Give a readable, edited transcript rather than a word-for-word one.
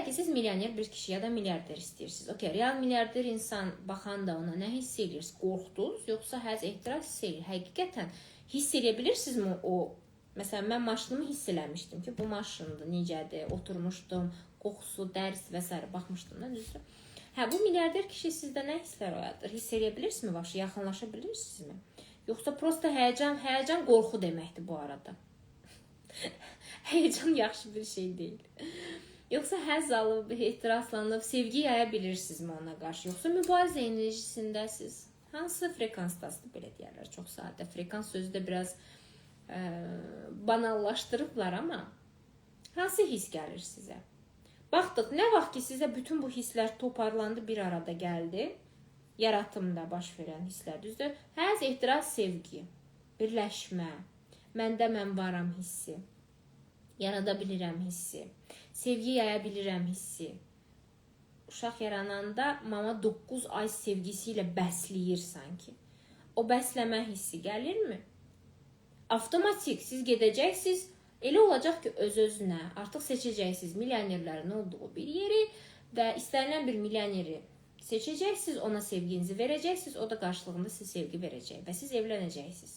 ki siz milyoner bir kişi ya da milyarder istəyirsiniz. Okay, real milyarder insan baxanda ona nə hiss edirsiniz? Qorxdunuz, yoxsa həzz, ehtiras hiss edir? Həqiqətən hiss edə bilirsinizmi o? Məsələn, mən maşınımı hiss eləmişdim ki, bu maşındır, necədir, oturmuşdum, qoxusu, dərsi və s. baxmışdım da, düzdür. Hə, bu milyarder kişi sizdə nə hisslər oyadır? Hiss edə bilirsinizmi? Başı yaxınlaşa bilirsinizmi? Yoxsa prosta həyəcan qorxu deməkdir bu arada. Həyəcan yaxşı bir şey deyil. Yoxsa həzz alıb, ehtiraslanıb, sevgi yaya bilirsinizmi ona qarşı? Yoxsa mübarizə enerjisindəsiniz? Hansı frekansdasınız, belə deyərlər, çox sadə. Frekans sözü də biraz banallaşdırıblar, amma hansı hiss gəlir sizə? Baxdıq, nə vaxt ki sizə bütün bu hisslər toparlandı, bir arada gəldi, yaratımda baş verən hisslər, düzdür? Həzz, ehtiras, sevgi, birləşmə, məndə mən varam hissi, yarada bilirəm hissi, sevgi yaya bilirəm hissi. Uşaq yarananda mama 9 ay sevgisi ilə bəsləyir sanki. O bəsləmə hissi gəlirmi? Avtomatik siz gedəcəksiniz, elə olacaq ki, öz-özünə artıq seçəcəksiniz milyonerlərin olduğu bir yeri və istənilən bir milyoneri seçəcəksiniz, ona sevginizi verəcəksiniz, o da qarşılığında siz sevgi verəcək və siz evlənəcəksiniz.